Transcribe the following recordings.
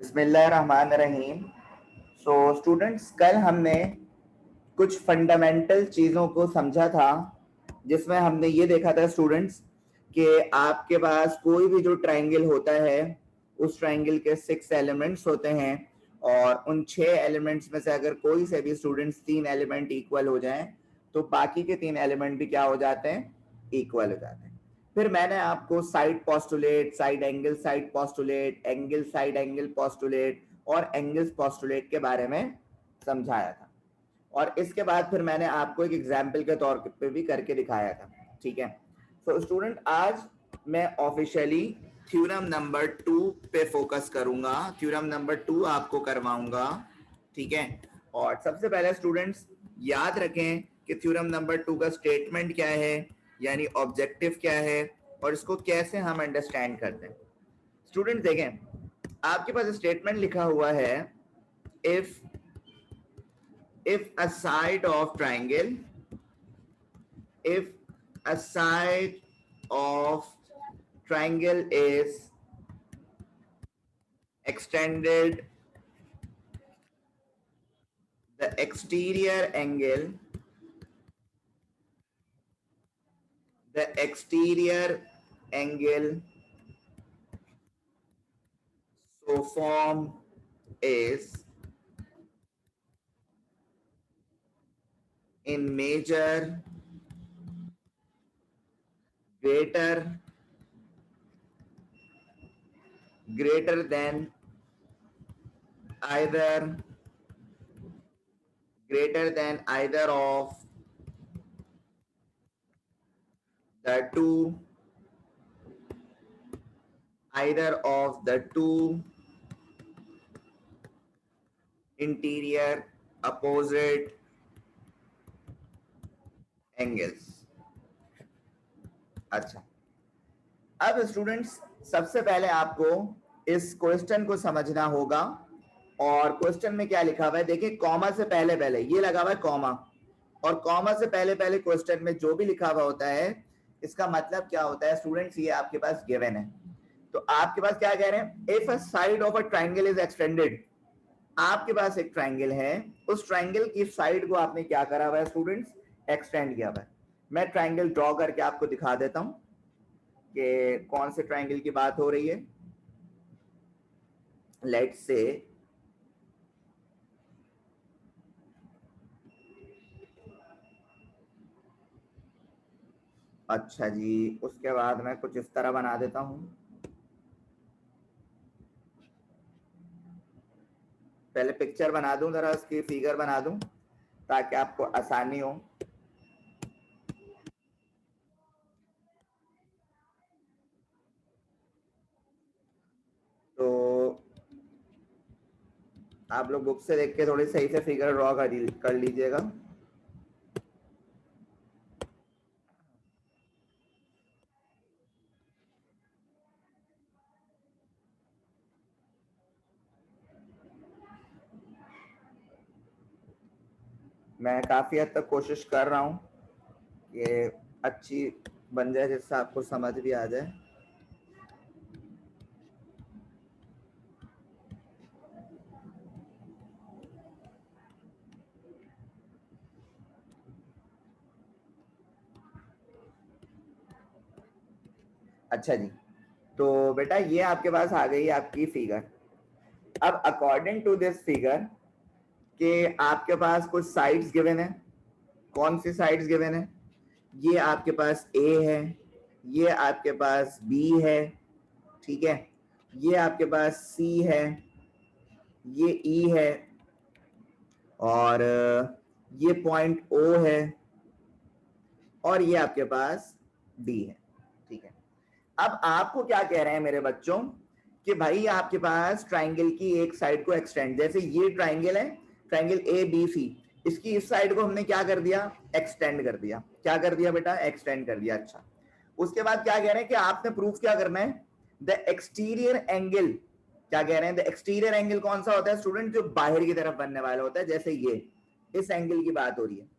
बिस्मिल्लाहिर्रहमानिर्रहीम। So students, कल हमने कुछ फंडामेंटल चीज़ों को समझा था, जिसमें हमने ये देखा था स्टूडेंट्स कि आपके पास कोई भी जो ट्रायंगल होता है उस ट्रायंगल के 6 एलिमेंट्स होते हैं, और उन 6 एलिमेंट्स में से अगर कोई से भी स्टूडेंट्स 3 एलिमेंट इक्वल हो जाएं तो बाकी के 3 एलिमेंट भी क्या हो जाते हैं, इक्वल हो जाते हैं। फिर मैंने आपको side postulate, side postulate, angle postulate और एंगल्स पोस्टुलेट के बारे में समझाया था, और इसके बाद फिर मैंने आपको एक एग्जाम्पल के तौर पे भी करके दिखाया था। ठीक है, तो स्टूडेंट आज मैं ऑफिशियली थ्योरम नंबर 2 पे फोकस करूंगा, थ्योरम नंबर 2 आपको करवाऊंगा। ठीक है, और सबसे पहले स्टूडेंट्स याद रखें कि थ्योरम नंबर 2 का स्टेटमेंट क्या है, यानी ऑब्जेक्टिव क्या है, और इसको कैसे हम अंडरस्टैंड करते हैं। स्टूडेंट देखें, आपके पास स्टेटमेंट लिखा हुआ है, if a side of triangle is extended, the exterior angle so form is in measure greater than either of the two interior opposite angles। अच्छा, अब स्टूडेंट्स सबसे पहले आपको इस क्वेश्चन को समझना होगा, और क्वेश्चन में क्या लिखा हुआ है देखिए, कॉमा से पहले पहले ये लगा हुआ है कॉमा, और कॉमा से पहले पहले क्वेश्चन में जो भी लिखा हुआ होता है इसका मतलब क्या होता है स्टूडेंट्स, ये आपके पास गिवन है। तो आपके पास क्या कह रहे हैं, if a side of a triangle is extended, आपके पास एक ट्रायंगल है, उस ट्रायंगल की साइड को आपने क्या करा हुआ है स्टूडेंट्स, एक्सटेंड किया हुआ है। मैं ट्रायंगल ड्रॉ करके आपको दिखा देता हूं कि कौन से ट्रायंगल की बात हो रही है। लेट्स से अच्छा जी, उसके बाद मैं कुछ इस तरह बना देता हूं। पहले पिक्चर बना दूं, जरा उसकी फिगर बना दूं ताकि आपको आसानी हो। तो आप लोग बुक से देख के थोड़ी सही से फिगर ड्रॉ कर लीजिएगा। मैं काफी हद तक कोशिश कर रहा हूं कि अच्छी बन जाए, जिससे आपको समझ भी आ जाए। अच्छा जी, तो बेटा ये आपके पास आ गई आपकी फिगर। अब अकॉर्डिंग टू दिस फिगर के आपके पास कुछ साइड्स गिवन है। कौन सी साइड्स गिवन है, ये आपके पास ए है, ये आपके पास बी है, ठीक है, ये आपके पास सी है, ये ई है, और ये पॉइंट ओ है, और ये आपके पास डी है। ठीक है, अब आपको क्या कह रहे हैं मेरे बच्चों कि भाई आपके पास ट्राइंगल की एक साइड को एक्सटेंड, जैसे ये ट्राइंगल है, ट्राइंगल ए बी सी, इसकी इस साइड को हमने क्या कर दिया, एक्सटेंड कर दिया। क्या कर दिया बेटा, एक्सटेंड कर दिया। अच्छा, उसके बाद क्या कह रहे हैं कि आपने प्रूफ क्या करना है, द एक्सटीरियर एंगल। क्या कह रहे हैं, द एक्सटीरियर एंगल कौन सा होता है स्टूडेंट, जो बाहर की तरफ बनने वाला होता है, जैसे ये इस एंगल की बात हो रही है।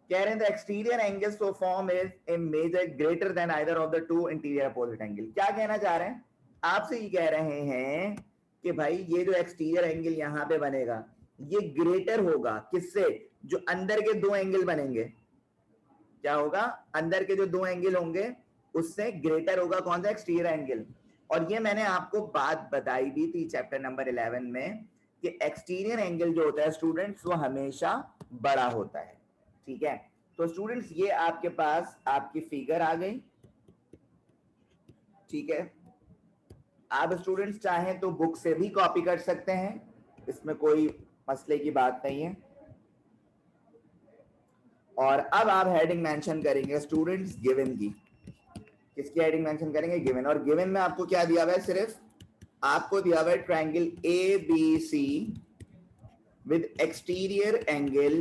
कह रहे हैं the exterior angle so form is in measure greater than either of the two interior opposite angle. क्या कहना चाह रहे हैं, आपसे ये कह रहे हैं कि भाई ये जो एक्सटीरियर एंगल यहाँ पे बनेगा ये ग्रेटर होगा किससे, जो अंदर के दो एंगल बनेंगे, क्या होगा, अंदर के जो दो एंगल होंगे उससे ग्रेटर होगा कौन सा, एक्सटीरियर एंगल। और ये मैंने आपको बात बताई भी थी चैप्टर नंबर 11 में कि एक्सटीरियर एंगल जो होता है स्टूडेंट्स वो हमेशा बड़ा होता है। ठीक है, तो स्टूडेंट्स ये आपके पास आपकी फिगर आ गई। ठीक है, आप स्टूडेंट्स चाहें तो बुक से भी कॉपी कर सकते हैं, इसमें कोई मसले की बात नहीं है। और अब आप हेडिंग मेंशन करेंगे स्टूडेंट्स गिवन की, किसकी हेडिंग मेंशन करेंगे, गिवन। और गिवन में आपको क्या दिया हुआ है, सिर्फ आपको दिया हुआ है triangle A B C with exterior angle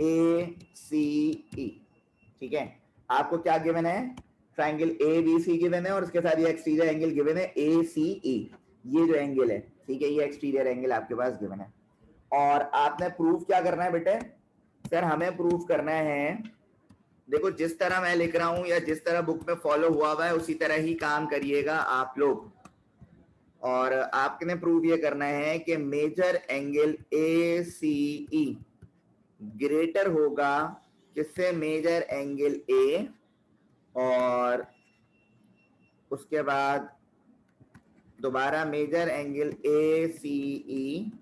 A C E. ठीक है, आपको क्या गिवन है, triangle A B C given है और उसके साथ ये एक्सटीरियर एंगल गिवन है ए सी ई, ये जो एंगल है, ठीक है, ये एक्सटीरियर एंगल आपके पास गिवन है। और आपने प्रूफ क्या करना है बेटे, सर हमें प्रूफ करना है, देखो जिस तरह मैं लिख रहा हूं या जिस तरह बुक में फॉलो हुआ हुआ है उसी तरह ही काम करिएगा आप लोग। और आपने प्रूफ ये करना है कि measure angle A C E greater होगा किससे, मेजर एंगल ए, और उसके बाद दोबारा measure angle A C E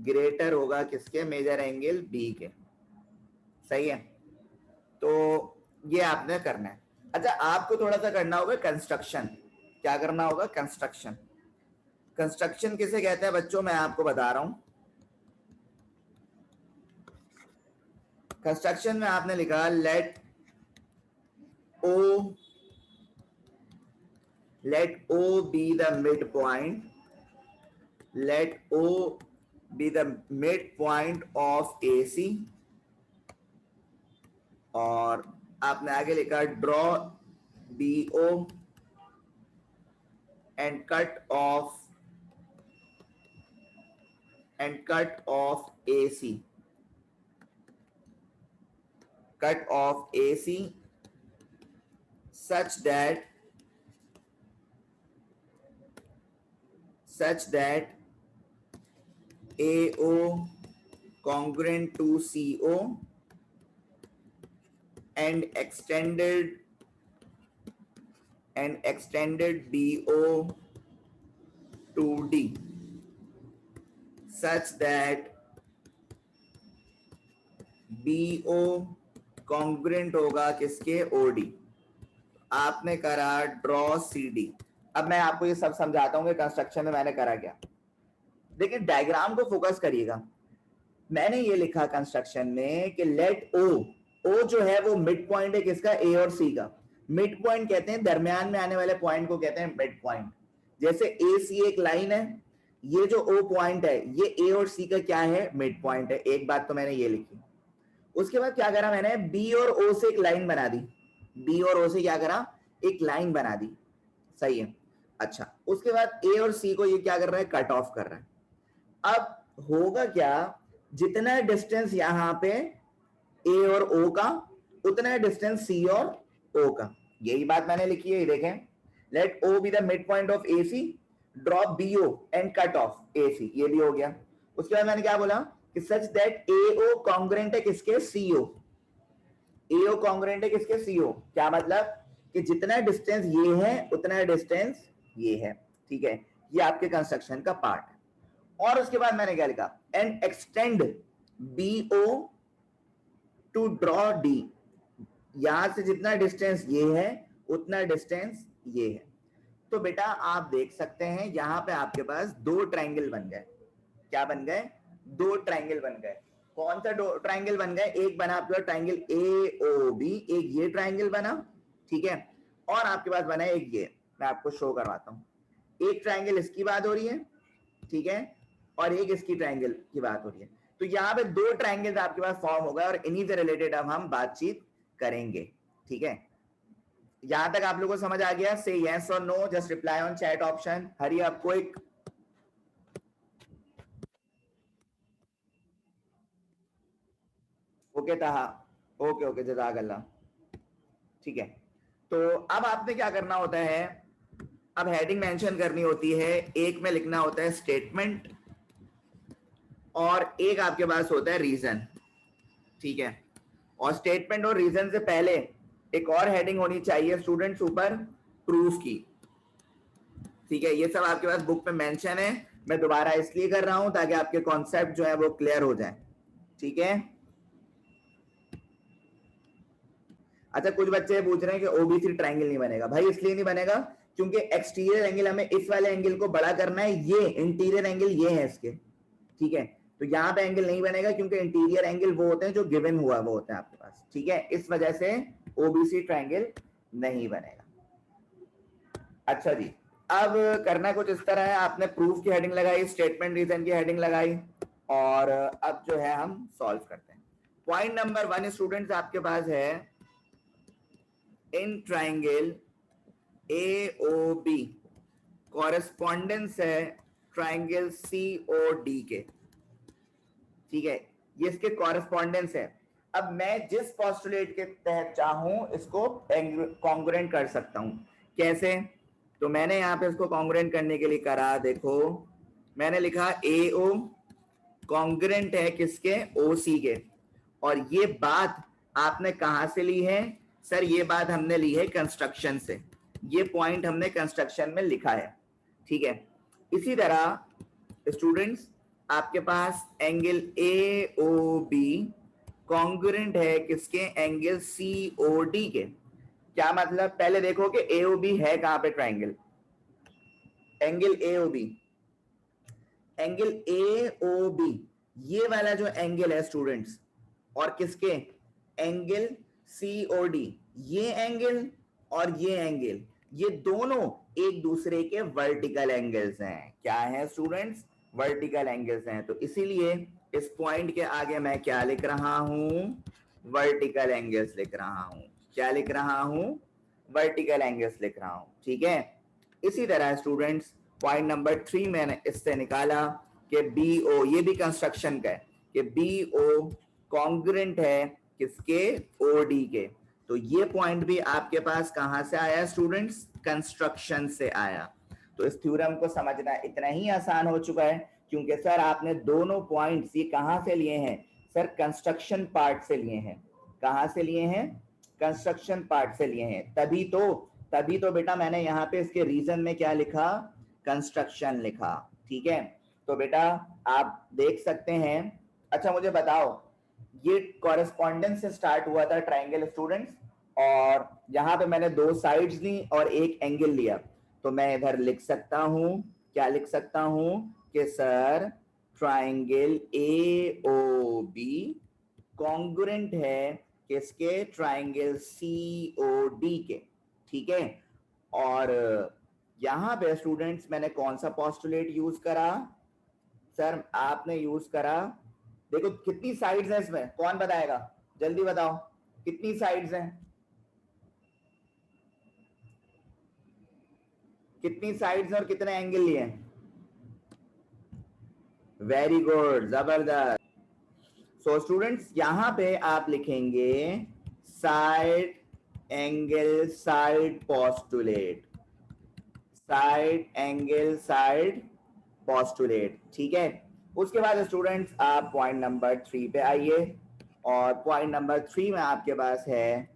greater होगा किसके, मेजर एंगल बी के। सही है, तो ये आपने करना है। अच्छा, आपको थोड़ा सा करना होगा कंस्ट्रक्शन। क्या करना होगा, कंस्ट्रक्शन। कंस्ट्रक्शन किसे कहते हैं बच्चों, मैं आपको बता रहा हूं। कंस्ट्रक्शन में आपने लिखा late O be the midpoint, let O be the midpoint of AC, और आपने आगे लिखा draw BO and cut off AC, cut off AC such that AO congruent to CO and extended BO to D such that BO congruent होगा किसके, OD। आपने करा draw CD। अब मैं आपको ये सब समझाता हूँ कि कंस्ट्रक्शन में मैंने करा क्या। देखिए डायग्राम को फोकस करिएगा। मैंने ये लिखा कंस्ट्रक्शन में कि लेट O जो है वो मिड पॉइंट है किसका, A और C का। मिड पॉइंट कहते हैं दरमियान में आने वाले पॉइंट को कहते हैं मिड पॉइंट। जैसे AC एक लाइन है, ये जो O पॉइंट है ये A और C का क्या है, मिड पॉइंट है। एक बात तो मैंने ये लिखी। उसके बाद क्या करा मैंने, B और O से एक लाइन बना दी, B और O से क्या करा, एक लाइन बना दी। सही है, अच्छा उसके बाद A और C को ये क्या कर रहा है, कट ऑफ कर रहा है। अब होगा क्या, जितना डिस्टेंस यहां पे A और O का उतना डिस्टेंस C और O का, यही बात मैंने लिखी है। देखें, let O be the midpoint of AC, drop BO and cut off AC, ये भी हो गया। उसके बाद मैंने क्या बोला कि सच दैट AO कॉन्ग्रुएंट है किसके, CO। AO कॉन्ग्रुएंट है किसके, CO। क्या मतलब कि जितना डिस्टेंस ये है उतना डिस्टेंस ये है। ठीक है, ये आपके कंस्ट्रक्शन का पार्ट है। और उसके बाद मैंने क्या लिखा, and extend BO to draw D, यहां से जितना डिस्टेंस ये है उतना डिस्टेंस ये है। तो बेटा आप देख सकते हैं यहां पे आपके पास दो ट्रायंगल बन गए। क्या बन गए, दो ट्रायंगल बन गए। कौन सा दो ट्रायंगल बन गए, एक बना आपका ट्रायंगल AOB, एक ये ट्रायंगल बना, ठीक है, और आपके पास बना एक ये। मैं आपको शो करवाता हूं, एक ट्रायंगल इसकी बात हो रही है, ठीक है, और एक इसकी ट्रायंगल की बात हो रही है। तो यहाँ पे दो ट्रायंगल्स आपके पास फॉर्म हो गए और इन्हीं से रिलेटेड अब हम बातचीत करेंगे। ठीक है, यहां तक आप लोगों को समझ आ गया, से यस और no, just reply on chat option, hurry up quick. Okay Taha, okay okay जज़ाकल्लाह। ठीक है, तो अब आपने क्या करना होता है, अब हेडिंग मेंशन करनी होती है, एक में लिखना होता है स्टेटमेंट और एक आपके पास होता है रीजन, ठीक है। और स्टेटमेंट और रीजन से पहले एक और हेडिंग होनी चाहिए स्टूडेंट्स ऊपर, प्रूफ की, ठीक है। ये सब आपके पास बुक में मेंशन है, मैं दोबारा इसलिए कर रहा हूं ताकि आपके कॉन्सेप्ट जो है वो क्लियर हो जाए, ठीक है। अच्छा, कुछ बच्चे पूछ रहे हैं कि ओबी3 ट्रायंगल नहीं बनेगा। भाई इसलिए नहीं बनेगा क्योंकि एक्सटीरियर एंगल हमें इस वाले एंगल को बड़ा करना है, ये इंटीरियर एंगल ये है इसके, ठीक है। तो यहाँ पे एंगल नहीं बनेगा क्योंकि इंटीरियर एंगल वो होते हैं जो गिवन हुआ वो होते हैं आपके पास, ठीक है। इस वजह से ओबीसी ट्रायंगल नहीं बनेगा। अच्छा जी, अब करना कुछ इस तरह है, आपने प्रूफ की हेडिंग लगाई, स्टेटमेंट रीजन की हेडिंग लगाई, और अब जो है हम सॉल्व करते हैं। पॉइंट नंबर 1 स्टूडेंट्स आपके पास है, इन ट्राइंगल AOB कॉरेस्पॉन्डेंस है ट्राइंगल COD के, ठीक है। ये इसके कॉरेस्पॉन्डेंस है। अब मैं जिस पोस्टुलेट के तहत चाहूं इसको कॉन्ग्रुएंट कर सकता हूं। कैसे? तो मैंने यहां पे इसको कॉन्ग्रुएंट करने के लिए करा, देखो मैंने लिखा AO कॉन्ग्रुएंट है किसके, OC के। और ये बात आपने कहां से ली है सर? ये बात हमने ली है कंस्ट्रक्शन से, ये पॉइंट हमने कंस्ट्रक्शन में लिखा है, ठीक है। इसी तरह स्टूडेंट्स आपके पास एंगल AOB कॉन्ग्रुएंट है किसके, एंगल COD के। क्या मतलब? पहले देखो कि AOB है कहां पे triangle, angle AOB, angle AOB ये वाला जो एंगल है स्टूडेंट्स, और किसके, एंगल COD, ये एंगल और ये एंगल, ये दोनों एक दूसरे के वर्टिकल एंगल्स हैं। क्या है स्टूडेंट्स? वर्टिकल एंगल्स हैं। तो इसीलिए इस पॉइंट के आगे मैं क्या लिख रहा हूं, वर्टिकल एंगल्स लिख रहा हूं। क्या लिख रहा हूं? वर्टिकल एंगल्स लिख रहा हूं, ठीक है। इसी तरह स्टूडेंट्स पॉइंट नंबर 3 मैंने इससे निकाला कि BO, ये भी कंस्ट्रक्शन का है, कि BO कॉन्ग्रुएंट है किसके, OD के। तो ये पॉइंट भी आपके पास कहां से आया स्टूडेंट्स? कंस्ट्रक्शन से आया। तो इस थ्योरम को समझना इतना ही आसान हो चुका है, क्योंकि सर आपने दोनों पॉइंट्स ये कहां से लिए हैं सर? कंस्ट्रक्शन पार्ट से लिए हैं। कहां से लिए हैं? कंस्ट्रक्शन पार्ट से लिए हैं। तभी तो बेटा मैंने यहाँ पे इसके रीजन में क्या लिखा, कंस्ट्रक्शन लिखा, ठीक है। तो बेटा आप देख सकते हैं। अच्छा मुझे बताओ, ये कॉरेस्पॉन्डेंस से स्टार्ट हुआ था ट्राइंगल स्टूडेंट्स, और यहाँ पे मैंने दो साइड्स ली और एक एंगल लिया। तो मैं इधर लिख सकता हूं, क्या लिख सकता हूं कि सर ट्राइंगल AOB कॉन्ग्रुएंट है किसके, ट्राइंगल COD के, ठीक है। और यहां पे स्टूडेंट्स मैंने कौन सा पोस्टुलेट यूज करा सर? आपने यूज करा, देखो कितनी साइड्स हैं इसमें, कौन बताएगा? जल्दी बताओ कितनी साइड्स हैं, कितनी साइड्स और कितने एंगल लिए? वेरी गुड, जबरदस्त। सो स्टूडेंट्स यहां पे आप लिखेंगे side angle side postulate, side angle side postulate, ठीक है। उसके बाद स्टूडेंट्स आप पॉइंट नंबर 3 पे आइए, और पॉइंट नंबर 3 में आपके पास है,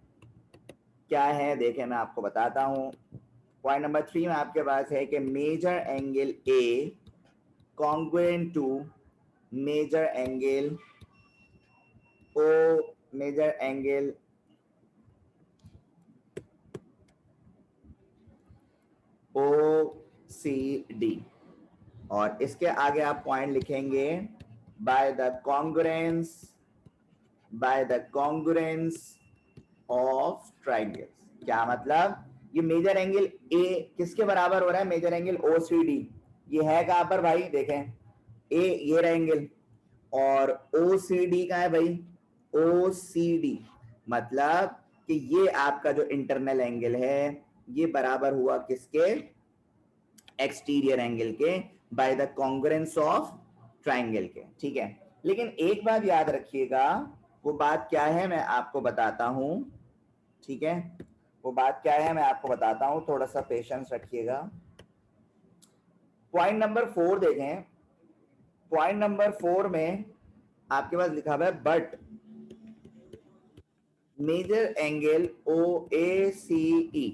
क्या है देखें मैं आपको बताता हूं। पॉइंट नंबर 3 में आपके पास है कि measure angle A congruent to measure angle O, measure angle OCD, और इसके आगे आप पॉइंट लिखेंगे by the congruence of triangles. क्या मतलब? ये मेजर एंगल A किसके बराबर हो रहा है? Measure angle OCD। ये है कहां पर भाई? देखें A ये रहा एंगल, और OCD का है भाई, OCD मतलब कि ये आपका जो इंटरनल एंगल है ये बराबर हुआ किसके? एक्सटीरियर एंगल के, bye the congruence of triangle के, ठीक है। लेकिन एक बात याद रखिएगा, वो बात क्या है मैं आपको बताता हूं, ठीक है। वो बात क्या है मैं आपको बताता हूं, थोड़ा सा पेशेंस रखिएगा। पॉइंट नंबर 4 देखें। पॉइंट नंबर 4 में आपके पास लिखा हुआ है but measure angle O A C E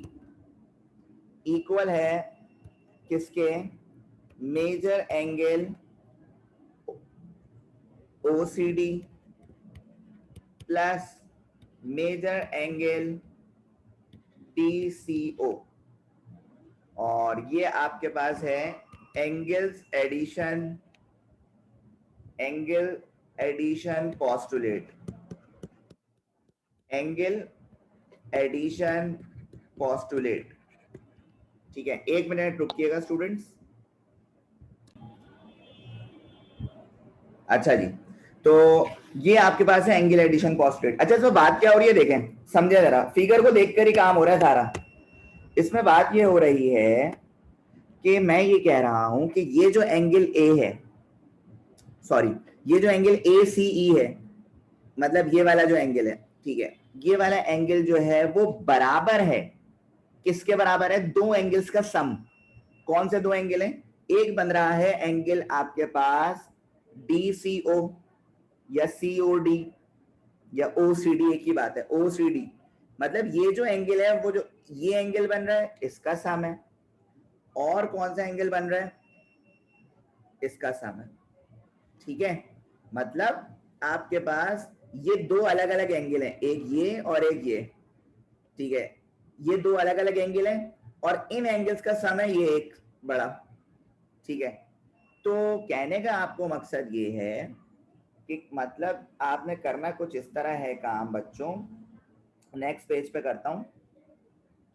equal है किसके, measure angle O C D plus measure angle D C O, और ये आपके पास है angles addition, angle addition postulate, angle addition postulate. ठीक है, 1 मिनट रुकिएगा स्टूडेंट्स। अच्छा जी, तो ये आपके पास है एंगल एडिशन पोस्टुलेट। अच्छा, तो बात क्या हो रही है देखें, समझे जरा, फिगर को देखकर ही काम हो रहा है सारा। इसमें बात ये हो रही है कि मैं ये कह रहा हूं कि ये जो एंगल ए है, सॉरी ये जो एंगल ए सी ई है, मतलब ये वाला जो एंगल है, ठीक है, ये वाला एंगल जो है वो बराबर है, किसके बराबर है, दो एंगल्स का सम। कौन से दो एंगल हैं, एक बन रहा है एंगल आपके पास डी सी ओ या सी ओ डी या ओ सी डी, एक ही बात है, ओ सी डी। मतलब ये जो एंगल है वो जो ये एंगल बन रहा है इसका सम है, और कौन सा एंगल बन रहा है, इसका सम है। ठीक है, मतलब आपके पास ये दो अलग अलग एंगल हैं, एक ये और एक ये। ठीक है, ये दो अलग अलग एंगल हैं और इन एंगल्स का सम है ये एक बड़ा। ठीक है, तो कहने का आपको मकसद ये है कि मतलब आपने करना कुछ इस तरह है काम बच्चों। नेक्स्ट पेज पे करता हूं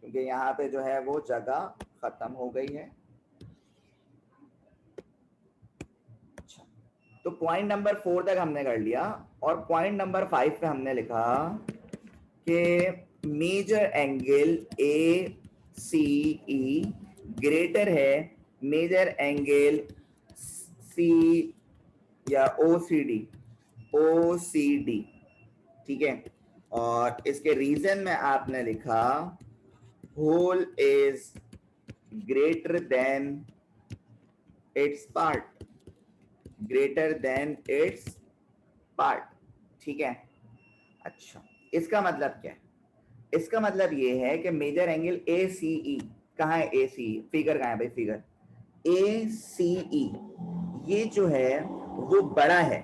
क्योंकि यहाँ पे जो है वो जगह खत्म हो गई है। अच्छा, तो पॉइंट नंबर 4 तक हमने कर लिया, और पॉइंट नंबर 5 पे हमने लिखा कि measure angle A C E greater है मेजर एंगल सी या ओ सी डी। ठीक है, और इसके रीजन में आपने लिखा whole is greater than its part, greater than its part. ठीक है, अच्छा इसका मतलब क्या है, इसका मतलब ये है कि मेजर एंगल ए सी ई, कहाँ है ए सी ई, फिगर कहाँ है भाई, फिगर ए सी ई, ये जो है वो बड़ा है,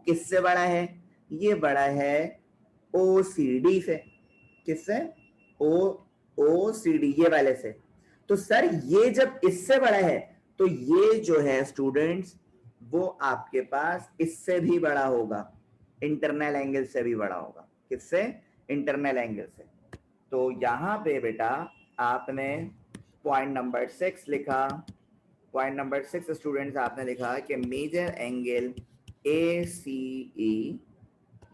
किससे बड़ा है, ये बड़ा है ओ सी डी से। किससे, ओ सी डी, ये वाले से। तो सर ये जब इससे बड़ा है तो ये जो है स्टूडेंट्स वो आपके पास इससे भी बड़ा होगा, इंटरनल एंगल से भी बड़ा होगा। किससे, इंटरनल एंगल से। तो यहां पे बेटा आपने पॉइंट नंबर 6 लिखा। पॉइंट नंबर 6 स्टूडेंट्स आपने लिखा कि measure angle A C E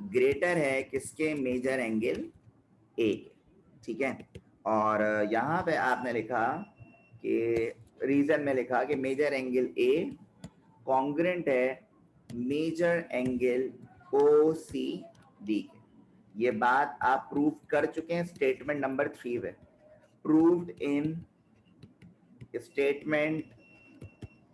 greater है किसके, मेजर एंगल ए। ठीक है, और यहाँ पे आपने लिखा कि रीजन में लिखा कि मेजर एंगल ए कॉन्ग्रेंट है measure angle O C D के। ये बात आप प्रूव कर चुके हैं स्टेटमेंट नंबर 3 में, प्रूव्ड इन स्टेटमेंट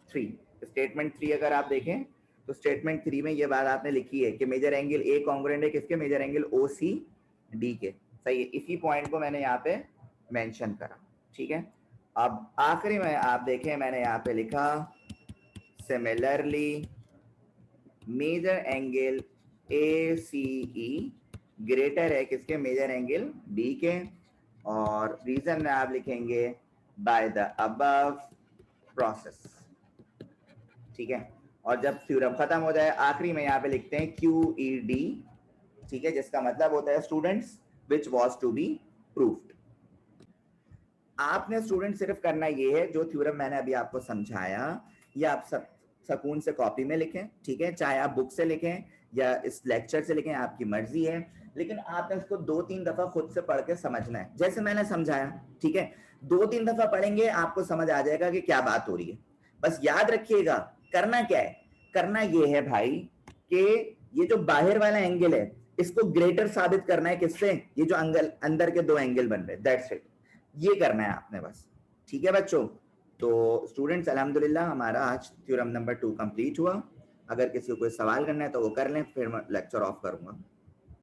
3। स्टेटमेंट 3 अगर आप देखें तो स्टेटमेंट 3 में ये बात आपने लिखी है कि मेजर एंगल ए कॉन्ग्रेंट है किसके, measure angle O C D के। सही है, इसी पॉइंट को मैंने यहाँ पे मेंशन करा। ठीक है, अब आखिरी में आप देखें मैंने यहाँ पे लिखा similarly measure angle A C E greater है किसके, मेजर एंगल डी के, और रीजन में आप लिखेंगे बाय द अबव प्रोसेस। ठीक है, और जब थ्योरम खत्म हो जाए आखिरी में यहाँ पे लिखते हैं क्यू ई डी। ठीक है, जिसका मतलब होता है students which was to be proved. आपने स्टूडेंट सिर्फ करना ये है, जो थ्योरम मैंने अभी आपको समझाया ये आप सब सुकून से कॉपी में लिखें। ठीक है, चाहे आप बुक से लिखें या इस लेक्चर से लिखें, आपकी मर्जी है, लेकिन आपने इसको 2-3 दफा खुद से पढ़ के समझना है जैसे मैंने समझाया। ठीक है, 2-3 दफा पढ़ेंगे आपको समझ आ जाएगा कि क्या बात हो रही है। बस याद रखिएगा करना क्या है, करना ये है भाई कि ये जो बाहर वाला एंगल है इसको ग्रेटर साबित करना है किससे, ये जो अंदर के दो एंगल बन रहे, दैट्स इट, ये करना है आपने बस। ठीक है बच्चों, तो स्टूडेंट्स अल्हम्दुलिल्लाह हमारा आज थ्योरम नंबर 2 कंप्लीट हुआ। अगर किसी को कोई सवाल करना है तो वो कर लें, फिर मैं लेक्चर ऑफ करूंगा।